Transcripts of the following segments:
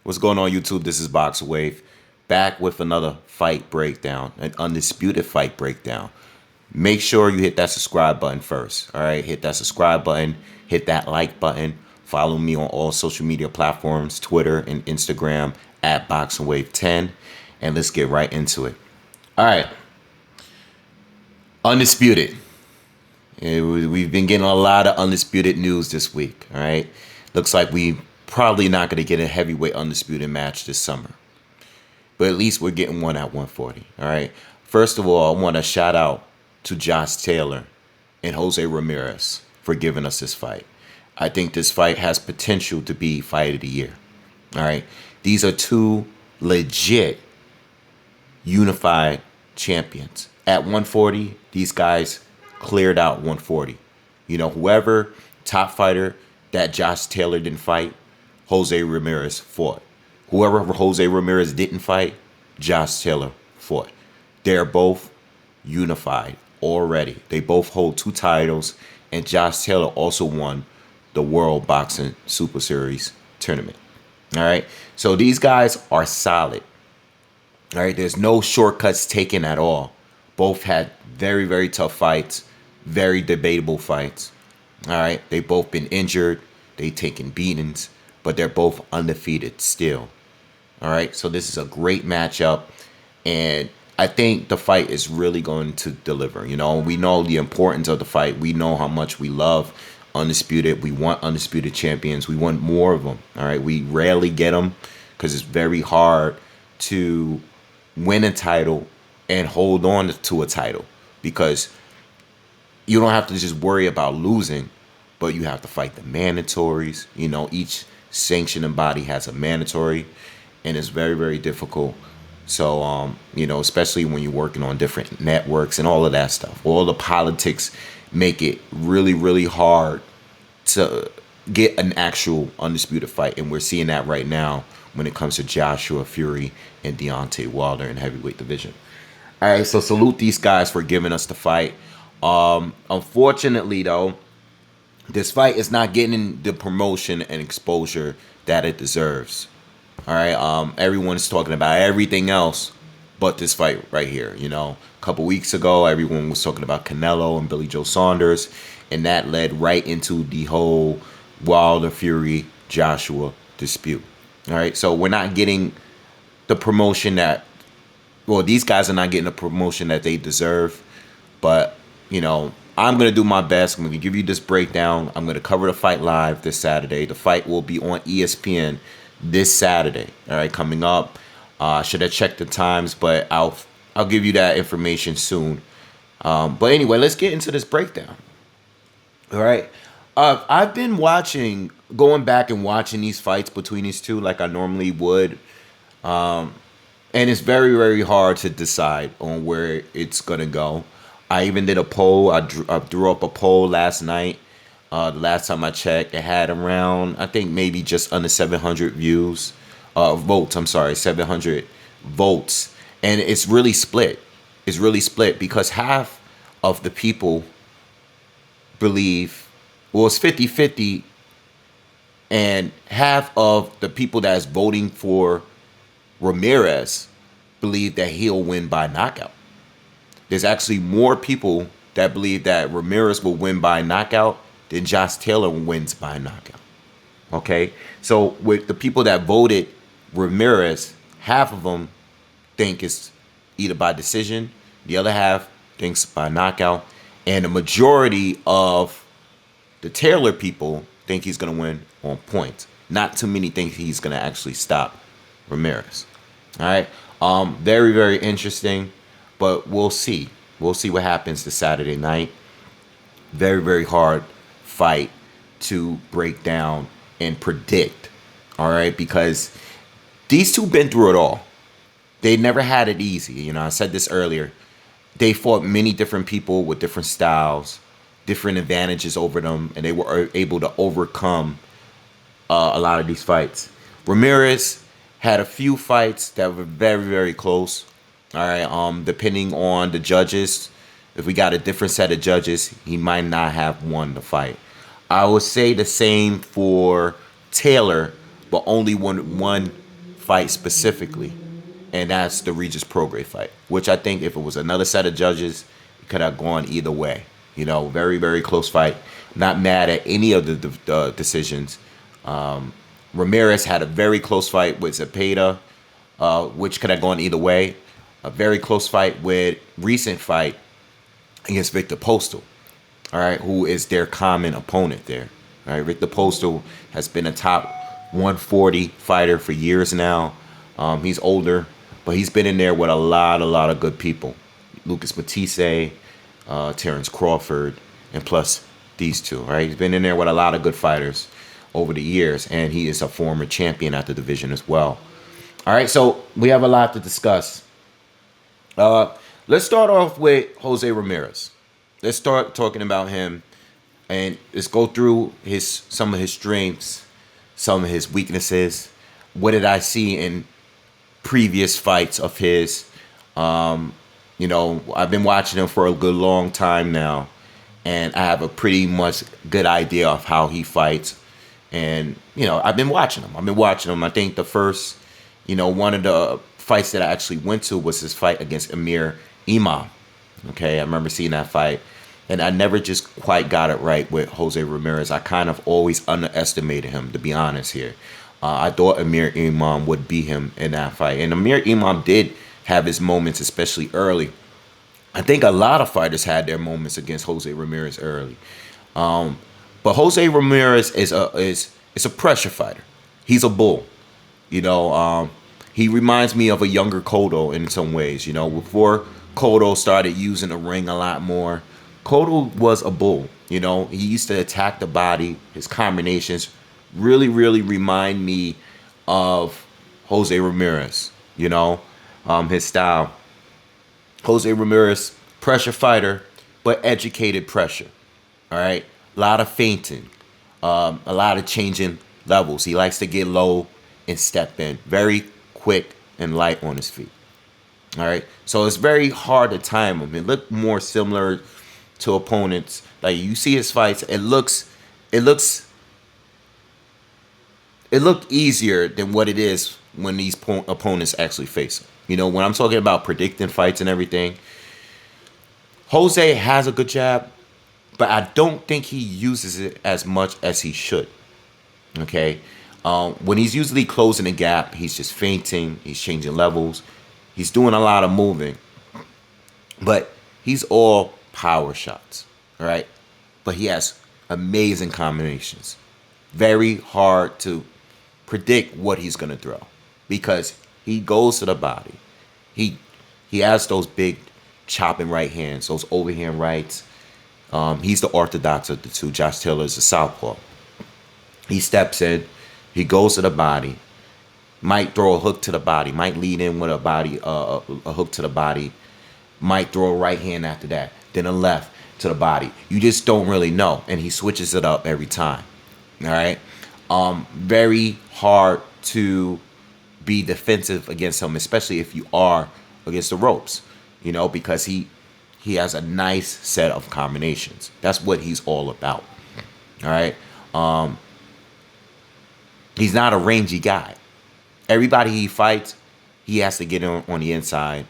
What's going on, YouTube? This is BoxingWave, back with another fight breakdown, an undisputed fight breakdown. Make sure you hit that subscribe button first. All right, hit that subscribe button, hit that like button. Follow me on all social media platforms, Twitter and Instagram at BoxingWave10, and let's get right into it. All right, undisputed. We've been getting a lot of undisputed news this week. All right, looks like we probably not going to get a heavyweight undisputed match this summer, but at least we're getting one at 140. All right. First of all, I want to shout out to Josh Taylor and Jose Ramirez for giving us this fight. I think this fight has potential to be fight of the year. All right. These are two legit unified champions. At 140, these guys cleared out 140. You know, whoever top fighter that Josh Taylor didn't fight, Jose Ramirez fought. Whoever Jose Ramirez didn't fight, Josh Taylor fought. They're both unified already. They both hold two titles, and Josh Taylor also won the World Boxing Super Series tournament. All right. So these guys are solid. All right. There's no shortcuts taken at all. Both had very, very tough fights, very debatable fights. All right. They both been injured. They taken beatings, but they're both undefeated still. All right. So this is a great matchup. And I think the fight is really going to deliver. You know, we know the importance of the fight. We know how much we love undisputed. We want undisputed champions. We want more of them. All right. We rarely get them because it's very hard to win a title and hold on to a title, because you don't have to just worry about losing, but you have to fight the mandatories. You know, each sanctioning body has a mandatory, and it's very, very difficult. So, you know, especially when you're working on different networks and all of that stuff, all the politics make it really, really hard to get an actual undisputed fight. And we're seeing that right now when it comes to Joshua Fury and Deontay Wilder in heavyweight division. All right, so salute these guys for giving us the fight. Unfortunately, though, this fight is not getting the promotion and exposure that it deserves. All right, everyone's talking about everything else but this fight right here. You know, a couple weeks ago, everyone was talking about Canelo and Billy Joe Saunders, and that led right into the whole Wilder Fury Joshua dispute. All right, so we're not getting the promotion that, well, these guys are not getting the promotion that they deserve. But, you know, I'm going to do my best. I'm going to give you this breakdown. I'm going to cover the fight live this Saturday. The fight will be on ESPN this Saturday. All right, coming up. Should have checked the times, but I'll give you that information soon. But anyway, let's get into this breakdown. All right. I've been going back and watching these fights between these two like I normally would. And it's very, very hard to decide on where it's going to go. I even did a poll. I drew up a poll last night. The last time I checked, it had around, I think, maybe just under 700 votes. I'm sorry, 700 votes. And it's really split. It's really split because half of the people believe, well, it's 50-50, and half of the people that's voting for Ramirez believe that he'll win by knockout. There's actually more people that believe that Ramirez will win by knockout than Josh Taylor wins by knockout. Okay? So with the people that voted Ramirez, half of them think it's either by decision, the other half thinks by knockout, and the majority of the Taylor people think he's going to win on points. Not too many think he's going to actually stop Ramirez. All right. Very, very interesting, but we'll see. We'll see what happens this Saturday night. Very, very hard fight to break down and predict. All right, because these two been through it all. They never had it easy. You know, I said this earlier. They fought many different people with different styles, different advantages over them, and they were able to overcome a lot of these fights. Ramirez had a few fights that were very, very close. All right. Depending on the judges, if we got a different set of judges, he might not have won the fight. I would say the same for Taylor, but only one fight specifically, and that's the Regis Prograis fight, which I think if it was another set of judges, it could have gone either way. You know, very, very close fight. Not mad at any of the decisions. Ramirez had a very close fight with Zepeda, which could have gone either way. A very close fight with recent fight against Victor Postal, all right, who is their common opponent there. All right, Victor Postal has been a top 140 fighter for years now. He's older, but he's been in there with a lot of good people. Lucas Matisse, Terrence Crawford, and plus these two, right? He's been in there with a lot of good fighters over the years, and he is a former champion at the division as well. All right, so we have a lot to discuss. Let's start off with Jose Ramirez. Let's start talking about him, and let's go through some of his strengths, some of his weaknesses. What did I see in previous fights of his? You know, I've been watching him for a good long time now, and I have a pretty much good idea of how he fights. And, you know, I've been watching him. I think the first, you know, one of the fights that I actually went to was his fight against Amir Imam. Okay, I remember seeing that fight. And I never just quite got it right with Jose Ramirez. I kind of always underestimated him, to be honest here. I thought Amir Imam would beat him in that fight. And Amir Imam did have his moments, especially early. I think a lot of fighters had their moments against Jose Ramirez early. But Jose Ramirez is a pressure fighter. He's a bull. You know, he reminds me of a younger Cotto in some ways. You know, before Cotto started using the ring a lot more, Cotto was a bull. You know, he used to attack the body. His combinations really remind me of Jose Ramirez. You know, his style. Jose Ramirez, pressure fighter, but educated pressure. All right, a lot of feinting, a lot of changing levels. He likes to get low and step in, very quick and light on his feet. All right, so it's very hard to time him. It looked more similar to opponents. Like you see his fights, it looked easier than what it is when these opponents actually face him. You know, when I'm talking about predicting fights and everything, Jose has a good jab, but I don't think he uses it as much as he should. Okay, when he's usually closing the gap, he's just feinting, he's changing levels, he's doing a lot of moving, but he's all power shots, all right? But he has amazing combinations. Very hard to predict what he's gonna throw because he goes to the body. He has those big chopping right hands, those overhand rights. He's the orthodox of the two. Josh Taylor is the southpaw. He steps in, he goes to the body, might throw a hook to the body, might lead in with a hook to the body, might throw a right hand after that, then a left to the body. You just don't really know, and he switches it up every time. All right, very hard to be defensive against him, especially if you are against the ropes, you know, because he has a nice set of combinations. That's what he's all about. All right. He's not a rangy guy. Everybody he fights, he has to get on the inside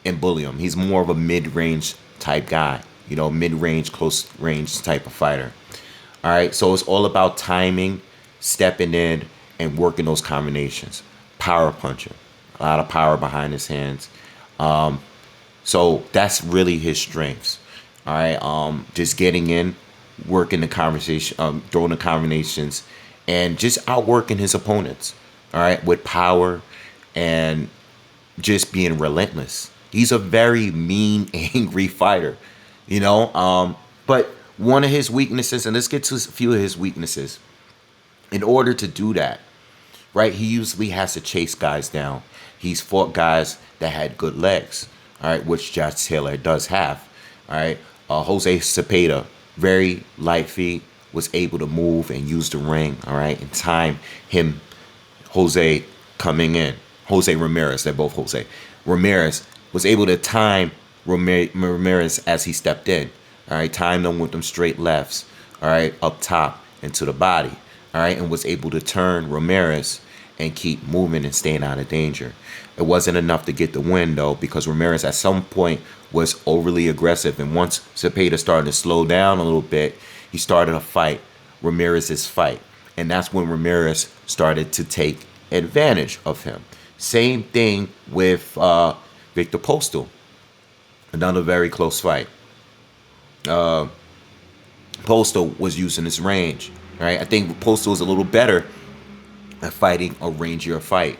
and bully him. He's more of a mid-range type guy, you know, mid-range, close-range type of fighter. All right. So it's all about timing, stepping in, and working those combinations. Power puncher, a lot of power behind his hands. So that's really his strengths. All right, just getting in, working the conversation, throwing the combinations, and just outworking his opponents. All right, with power and just being relentless. He's a very mean, angry fighter, you know. But one of his weaknesses, and let's get to a few of his weaknesses. In order to do that, right, he usually has to chase guys down. He's fought guys that had good legs, all right, which Josh Taylor does have, all right. Jose Zepeda, very light feet, was able to move and use the ring, all right, and time him, Jose coming in. Jose Ramirez, they're both Jose. Ramirez was able to time Ramirez as he stepped in, all right, timed him with them straight lefts, all right, up top and to the body, all right, and was able to turn Ramirez and keep moving and staying out of danger. It wasn't enough to get the win, though, because Ramirez at some point was overly aggressive. And once Zepeda started to slow down a little bit, he started to fight Ramirez's fight. And that's when Ramirez started to take advantage of him. Same thing with Victor Postal. Another very close fight. Postal was using his range, right? I think Postal is a little better at fighting a rangier fight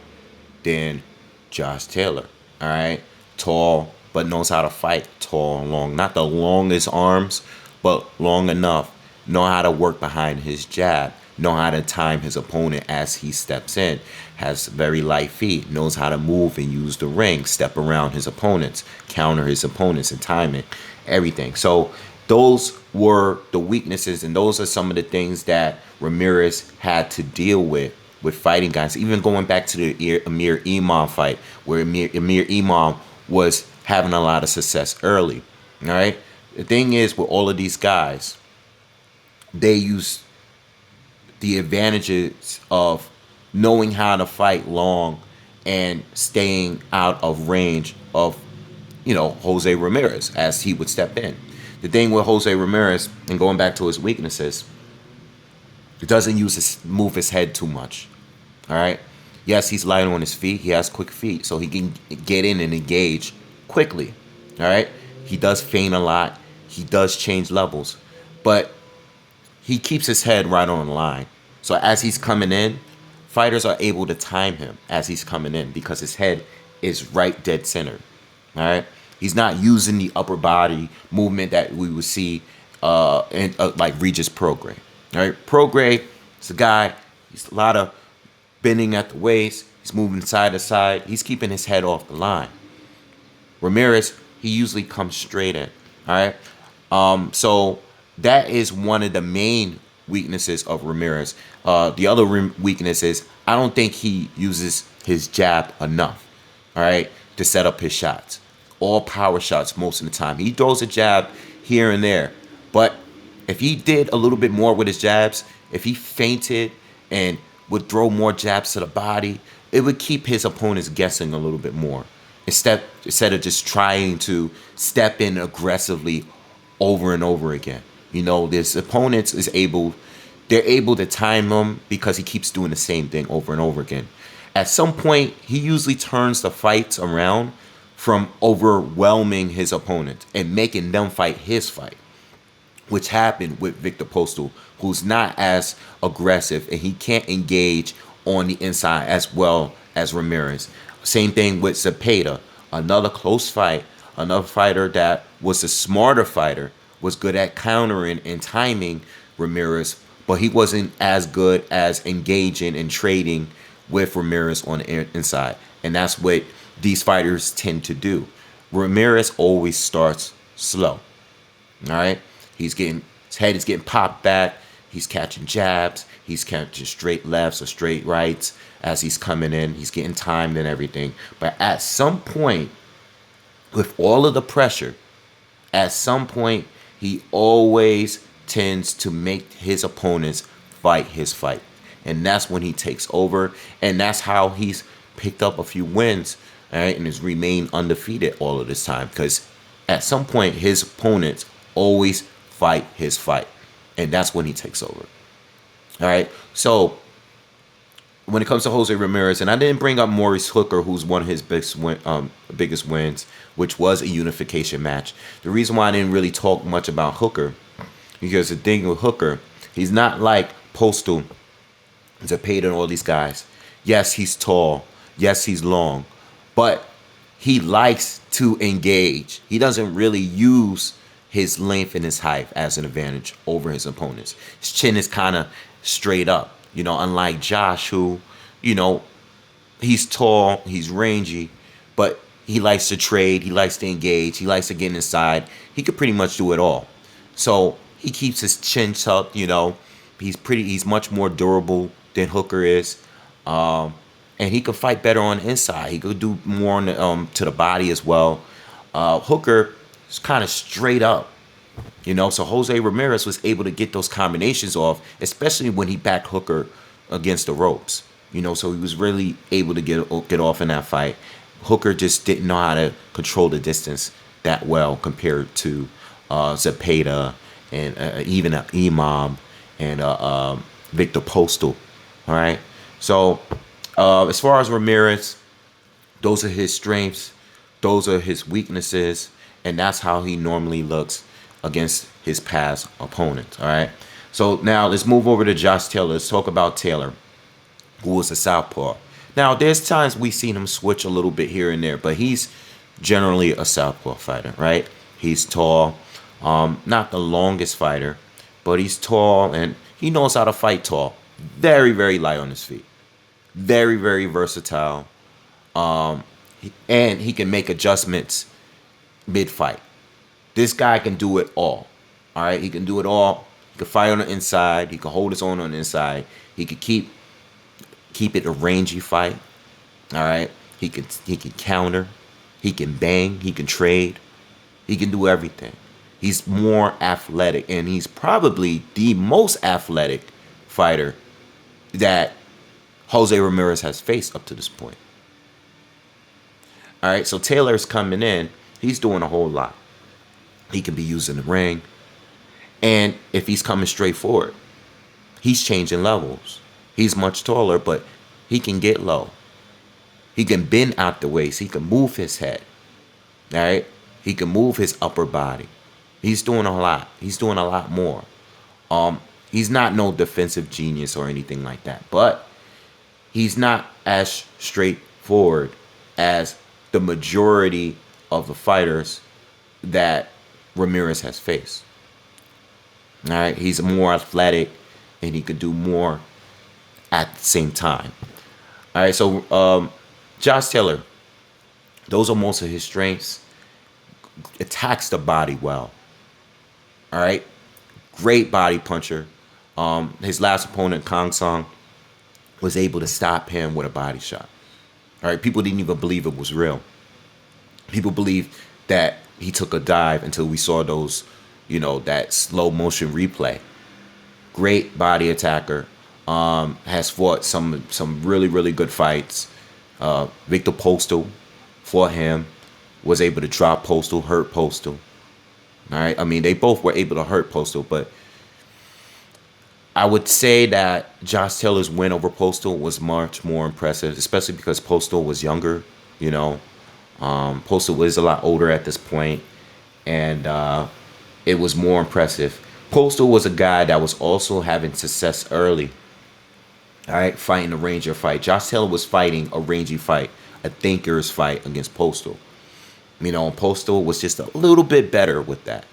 than Josh Taylor, all right? Tall, but knows how to fight tall and long. Not the longest arms, but long enough. Know how to work behind his jab. Know how to time his opponent as he steps in. Has very light feet. Knows how to move and use the ring. Step around his opponents. Counter his opponents and time it. Everything. So those were the weaknesses, and those are some of the things that Ramirez had to deal with fighting guys. Even going back to the Amir Imam fight, where Amir Imam was having a lot of success early. All right. The thing is, with all of these guys, they use the advantages of knowing how to fight long and staying out of range of, Jose Ramirez as he would step in. The thing with Jose Ramirez, and going back to his weaknesses, he doesn't move his head too much. All right. Yes, he's light on his feet. He has quick feet, so he can get in and engage quickly. All right. He does feint a lot. He does change levels, but he keeps his head right on the line. So as he's coming in, fighters are able to time him as he's coming in because his head is right dead center. All right. He's not using the upper body movement that we would see in like Regis Prograis. All right. Prograis is a guy. He's a lot of bending at the waist. He's moving side to side. He's keeping his head off the line. Ramirez, he usually comes straight in. All right. So that is one of the main weaknesses of Ramirez. The other weakness is I don't think he uses his jab enough, all right, to set up his shots. All power shots most of the time. He throws a jab here and there. But if he did a little bit more with his jabs, if he feinted and would throw more jabs to the body, it would keep his opponents guessing a little bit more. Instead of just trying to step in aggressively over and over again. His opponents they're able to time him because he keeps doing the same thing over and over again. At some point, he usually turns the fights around from overwhelming his opponent and making them fight his fight, which happened with Victor Postal, who's not as aggressive and he can't engage on the inside as well as Ramirez. Same thing with Zepeda, another close fight, another fighter that was a smarter fighter, was good at countering and timing Ramirez, but he wasn't as good as engaging and trading with Ramirez on the inside. And that's what these fighters tend to do. Ramirez always starts slow. All right? His head is getting popped back. He's catching jabs. He's catching straight lefts or straight rights as he's coming in. He's getting timed and everything. But at some point, with all of the pressure, at some point, he always tends to make his opponents fight his fight. And that's when he takes over. And that's how he's picked up a few wins, all right, and has remained undefeated all of this time. Because at some point, his opponents always fight his fight. And that's when he takes over. All right. So when it comes to Jose Ramirez, and I didn't bring up Maurice Hooker, who's one of his biggest wins, which was a unification match. The reason why I didn't really talk much about Hooker, because the thing with Hooker, he's not like Postal, Zepeda, and all these guys. Yes, he's tall. Yes, he's long. But he likes to engage. He doesn't really use his length and his height as an advantage over his opponents. His chin is kind of straight up. Unlike Josh, who, he's tall, he's rangy, but he likes to trade, he likes to engage, he likes to get inside. He could pretty much do it all. So he keeps his chin tucked, he's much more durable than Hooker is. And he could fight better on the inside. He could do more on the, to the body as well. Hooker is kind of straight up. So Jose Ramirez was able to get those combinations off, especially when he backed Hooker against the ropes. So he was really able to get off in that fight. Hooker just didn't know how to control the distance that well compared to Zepeda and even Imam and Victor Postal. All right. So as far as Ramirez, those are his strengths, those are his weaknesses, and that's how he normally looks against his past opponents. All right. So now let's move over to Josh Taylor. Let's talk about Taylor, who was a southpaw. Now, there's times we've seen him switch a little bit here and there, but he's generally a southpaw fighter, right? He's tall, not the longest fighter, but he's tall and he knows how to fight tall. Very, very light on his feet. Very, very versatile. And he can make adjustments mid-fight. This guy can do it all right? He can do it all. He can fight on the inside. He can hold his own on the inside. He could keep it a rangy fight. All right. He can counter. He can bang. He can trade. He can do everything. He's more athletic, and he's probably the most athletic fighter that Jose Ramirez has faced up to this point. All right. So Taylor's coming in. He's doing a whole lot. He can be used in the ring. And if he's coming straight forward, he's changing levels. He's much taller, but he can get low. He can bend out the waist. He can move his head. All right? He can move his upper body. He's doing a lot. He's doing a lot more. He's not no defensive genius or anything like that, but he's not as straightforward as the majority of the fighters that Ramirez has faced. All right? He's more athletic, and he could do more at the same time. All right, so Josh Taylor, those are most of his strengths. Attacks the body well. All right, great body puncher. His last opponent, Kang Song, was able to stop him with a body shot. All right, people didn't even believe it was real. People believed that he took a dive until we saw those, that slow motion replay. Great body attacker. Has fought some really, really good fights. Victor Postal fought him, was able to drop Postal, hurt Postal. All right, I mean, they both were able to hurt Postal, but I would say that Josh Taylor's win over Postal was much more impressive, especially because Postal was younger. Postal was a lot older at this point, and it was more impressive. Postal was a guy that was also having success early. All right, fighting a Ranger fight. Josh Taylor was fighting a rangy fight, a thinker's fight against Postal. Postal was just a little bit better with that.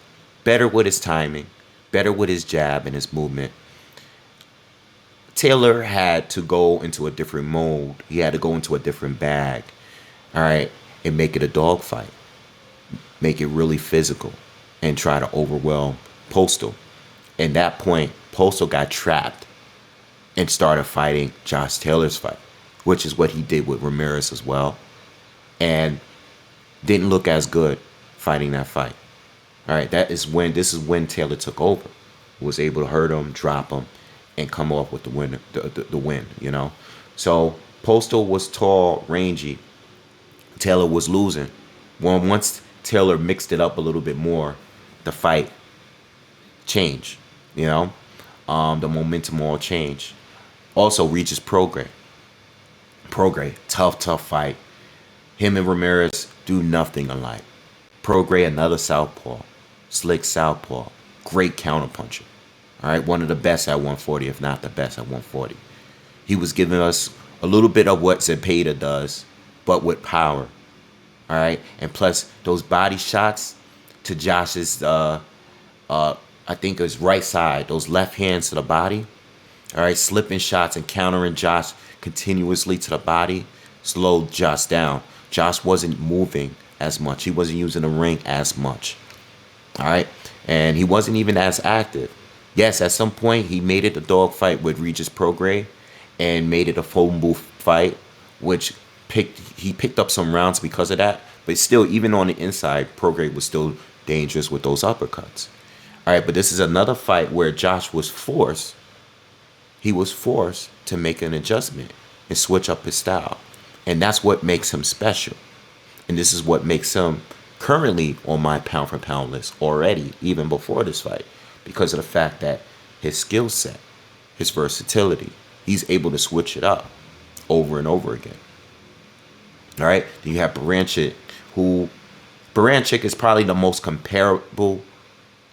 Better with his timing, better with his jab and his movement. Taylor had to go into a different mode. He had to go into a different bag. All right, and make it a dogfight. Make it really physical and try to overwhelm Postal. At that point, Postal got trapped and started fighting Josh Taylor's fight, which is what he did with Ramirez as well, and didn't look as good fighting that fight. All right, this is when Taylor took over, was able to hurt him, drop him, and come off with the win. The win, So Postal was tall, rangy. Taylor was losing. Once Taylor mixed it up a little bit more, the fight changed. The momentum all changed. Also, Regis Prograis, tough fight. Him and Ramirez do nothing alike. Prograis, another southpaw, slick southpaw, great counterpuncher. All right, one of the best at 140, if not the best at 140. He was giving us a little bit of what Zepeda does, but with power. All right, and plus those body shots to Josh's, I think his right side, those left hands to the body. All right, slipping shots and countering Josh continuously to the body slowed Josh down. Josh wasn't moving as much. He wasn't using the ring as much. All right, and he wasn't even as active. Yes, at some point he made it a dogfight with Regis Prograis and made it a phone booth fight, which he picked up some rounds because of that. But still, even on the inside, Prograis was still dangerous with those uppercuts. All right, but this is another fight where Josh was forced. He was forced to make an adjustment. and switch up his style. And that's what makes him special. And this is what makes him currently on my pound for pound list already, even before this fight, because of the fact that his skill set, his versatility, he's able to switch it up over and over again. All right. Then you have Baranchik, who Baranchik is probably the most comparable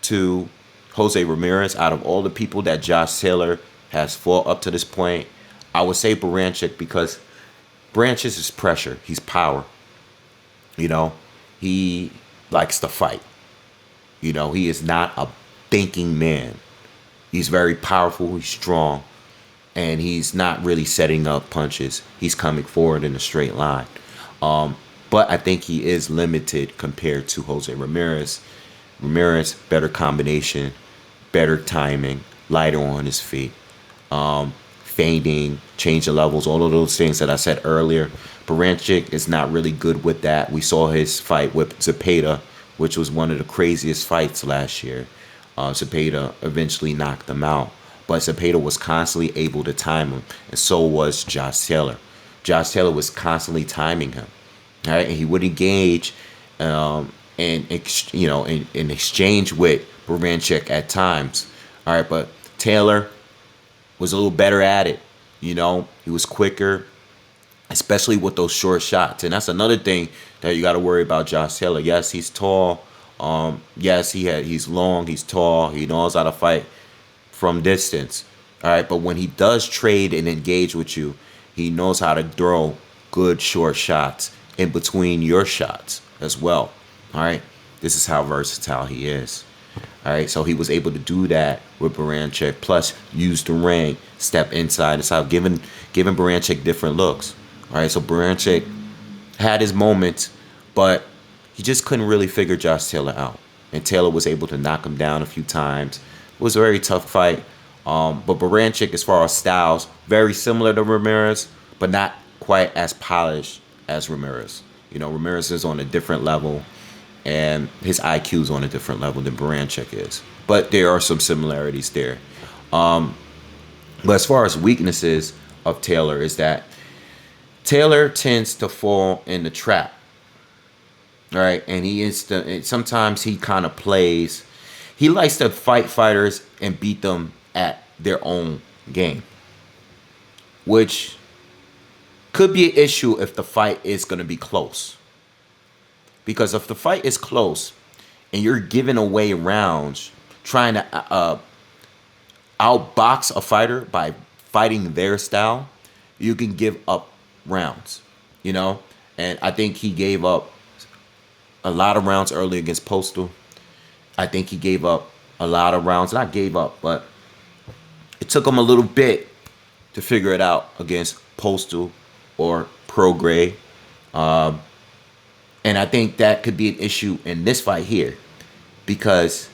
to Jose Ramirez out of all the people that Josh Taylor has fought up to this point. I would say Baranchik because Baranchik is pressure. He's power. You know, he likes to fight. You know, he is not a thinking man. He's very powerful. He's strong. And he's not really setting up punches. He's coming forward in a straight line. But I think he is limited compared to Jose Ramirez. Ramirez, better combination, better timing, lighter on his feet, feinting, change the levels, all of those things that I said earlier. Baranchik is not really good with that. We saw his fight with Zepeda, which was one of the craziest fights last year. Zepeda eventually knocked him out. But Zepeda was constantly able to time him, and so was Josh Taylor. Josh Taylor was constantly timing him, all right, and he would engage, in exchange with Baranchik at times, all right. But Taylor was a little better at it, you know. He was quicker, especially with those short shots, and that's another thing that you got to worry about Josh Taylor. Yes, he's tall. Yes, he's long. He's tall. He knows how to fight from distance, all right. But when he does trade and engage with you, he knows how to throw good short shots in between your shots as well, all right. This is how versatile he is, all right. So he was able to do that with Baranchik, plus use the ring, step inside, giving Baranchik different looks, all right. So Baranchik had his moments, but he just couldn't really figure Josh Taylor out, and Taylor was able to knock him down a few times. It was a very tough fight. But Baranchik, as far as styles, very similar to Ramirez, but not quite as polished as Ramirez. You know, Ramirez is on a different level, and his IQ is on a different level than Baranchik is. But there are some similarities there. But as far as weaknesses of Taylor is that Taylor tends to fall in the trap. All right, and sometimes he kind of plays. He likes to fight fighters and beat them at their own game, which could be an issue if the fight is going to be close. Because if the fight is close and you're giving away rounds, trying to outbox a fighter by fighting their style, you can give up rounds, you know? And I think he gave up a lot of rounds early against Postal. I think he gave up a lot of rounds. Not gave up, but it took him a little bit to figure it out against Postal or Prograis. And I think that could be an issue in this fight here. Because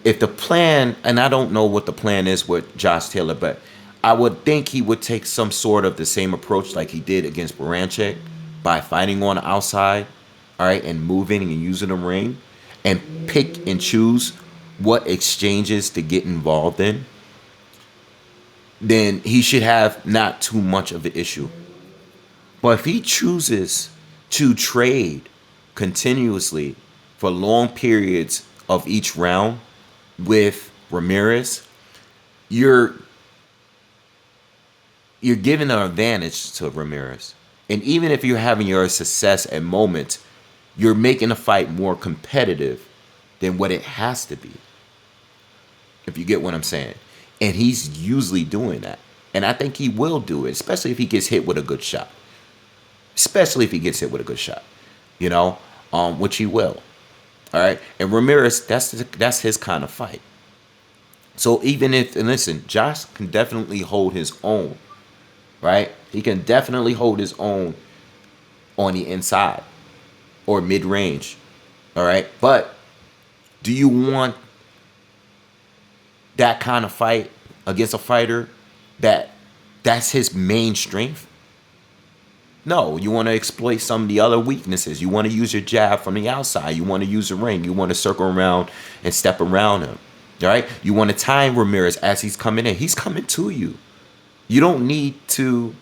if the plan, and I don't know what the plan is with Josh Taylor, but I would think he would take some sort of the same approach like he did against Baranchik by fighting on the outside, all right, and moving and using the ring, and pick and choose what exchanges to get involved in, then he should have not too much of an issue. But if he chooses to trade continuously for long periods of each round with Ramirez, you're giving an advantage to Ramirez. And even if you're having your success at moments, you're making the fight more competitive than what it has to be. If you get what I'm saying. And he's usually doing that. And I think he will do it, especially if he gets hit with a good shot. You know, which he will. All right. And Ramirez, that's his kind of fight. So even if, and listen, Josh can definitely hold his own. Right? He can definitely hold his own on the inside or mid-range. All right? But do you want that kind of fight against a fighter that's his main strength? No, you want to exploit some of the other weaknesses. You want to use your jab from the outside. You want to use the ring. You want to circle around and step around him. All right? You want to time Ramirez as he's coming in. He's coming to you. You don't need to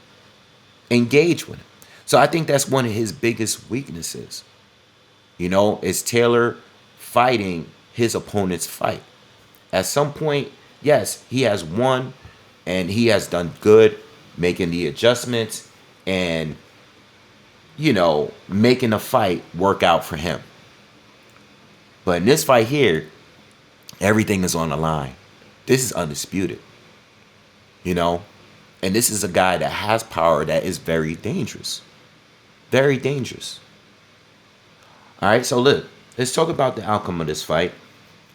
engage with him. So I think that's one of his biggest weaknesses. Is Taylor fighting his opponent's fight. At some point, yes, he has won and he has done good making the adjustments and, making the fight work out for him. But in this fight here, everything is on the line. This is undisputed, you know? And this is a guy that has power that is very dangerous. Very dangerous. All right, so look, let's talk about the outcome of this fight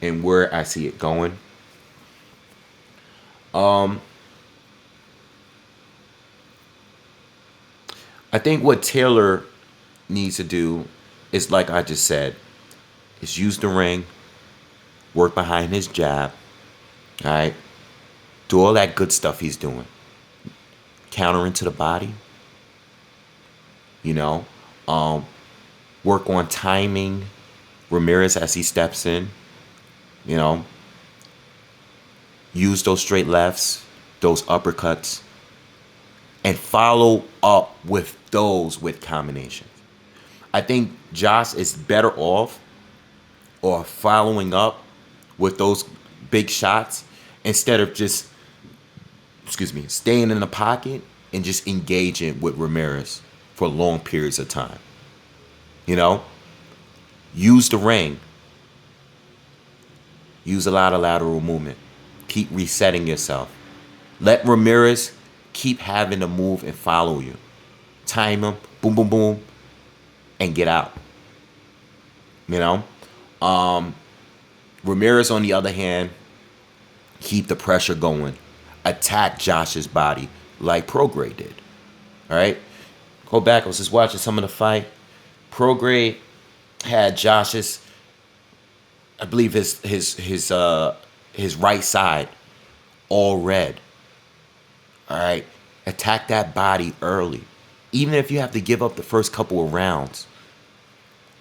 and where I see it going. I think what Taylor needs to do is, like I just said, is use the ring, work behind his jab, all right? Do all that good stuff he's doing. Counter into the body, work on timing Ramirez as he steps in, use those straight lefts, those uppercuts, and follow up with those with combinations. I think Josh is better off or following up with those big shots instead of just, staying in the pocket and just engaging with Ramirez for long periods of time. Use the ring. Use a lot of lateral movement. Keep resetting yourself. Let Ramirez keep having to move and follow you. Time him, boom, boom, boom, and get out. Ramirez, on the other hand, keep the pressure going. Attack Josh's body like Prograis did. All right? Go back. I was just watching some of the fight. Prograis had Josh's, I believe his right side all red. All right? Attack that body early. Even if you have to give up the first couple of rounds.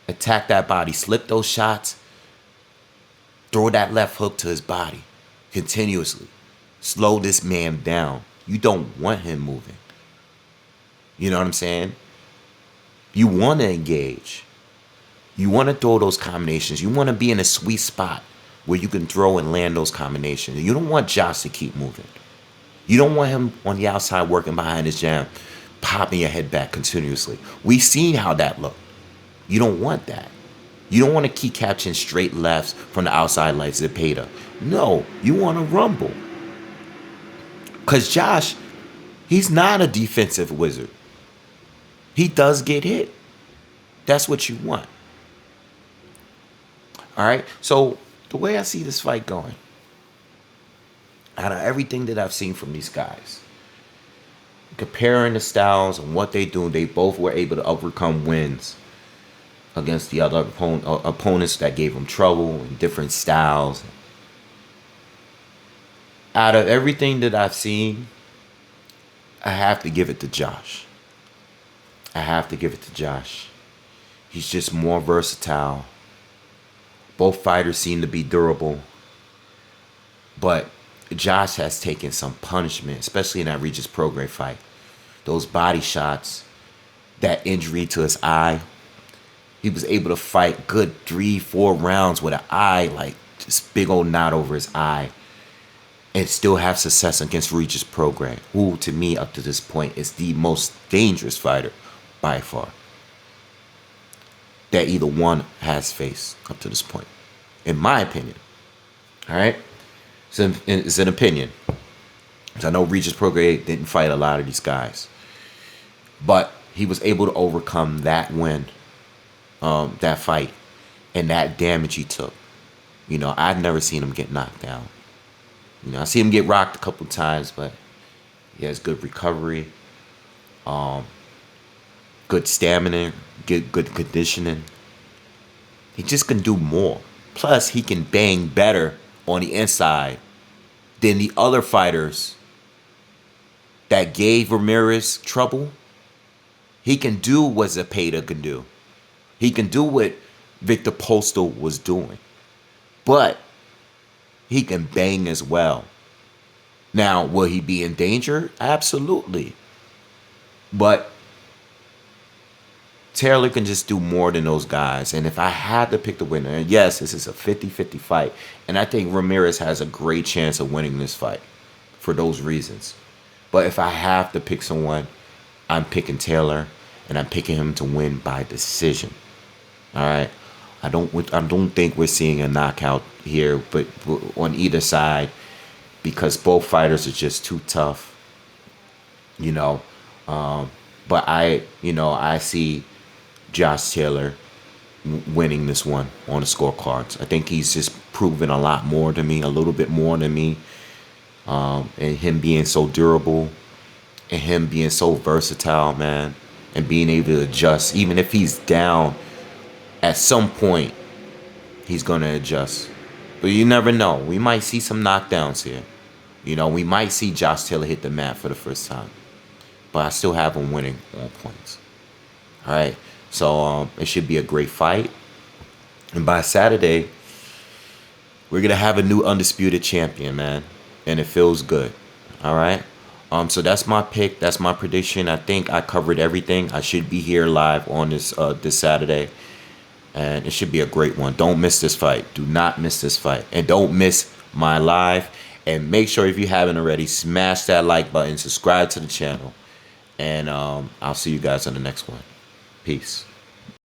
Attack that body. Slip those shots. Throw that left hook to his body continuously. Slow this man down. You don't want him moving. You know what I'm saying? You want to engage. You want to throw those combinations. You want to be in a sweet spot where you can throw and land those combinations. You don't want Josh to keep moving. You don't want him on the outside working behind his jab, popping your head back continuously. We've seen how that looked. You don't want that. You don't want to keep catching straight lefts from the outside like Zepeda. No, you want to rumble. Because Josh, he's not a defensive wizard. He does get hit. That's what you want. All right? So the way I see this fight going, out of everything that I've seen from these guys, comparing the styles and what they do, they both were able to overcome wins against the other opponents that gave them trouble in different styles. Out of everything that I've seen, I have to give it to Josh. He's just more versatile. Both fighters seem to be durable. But Josh has taken some punishment, especially in that Regis Prograis fight. Those body shots, that injury to his eye. He was able to fight good 3-4 rounds with an eye, like this big old knot over his eye, and still have success against Regis Prograis, who to me up to this point is the most dangerous fighter by far that either one has faced up to this point, in my opinion. All right? It's an opinion. I know Regis Prograis didn't fight a lot of these guys, but he was able to overcome that win, that fight, and that damage he took. I've never seen him get knocked down. I see him get rocked a couple times, but he has good recovery, good stamina, good conditioning. He just can do more. Plus, he can bang better on the inside than the other fighters that gave Ramirez trouble. He can do what Zepeda can do. He can do what Victor Postal was doing. But he can bang as well. Now, will he be in danger? Absolutely. But Taylor can just do more than those guys. And if I had to pick the winner, and yes, this is a 50-50 fight. And I think Ramirez has a great chance of winning this fight for those reasons. But if I have to pick someone, I'm picking Taylor, and I'm picking him to win by decision. All right. I don't think we're seeing a knockout here, but on either side, because both fighters are just too tough, you know. But I see Josh Taylor winning this one on the scorecards. I think he's just proven a lot more to me, a little bit more than me, and him being so durable, and him being so versatile, man, and being able to adjust, even if he's down. At some point, he's gonna adjust. But you never know. We might see some knockdowns here. We might see Josh Taylor hit the mat for the first time. But I still have him winning on points. All right. So it should be a great fight. And by Saturday, we're gonna have a new undisputed champion, man, and it feels good. All right. So that's my pick. That's my prediction. I think I covered everything. I should be here live on this Saturday, and it should be a great one. Don't miss this fight. Do not miss this fight, and don't miss my live. And make sure, if you haven't already, smash that like button, subscribe to the channel, and I'll see you guys on the next one. Peace.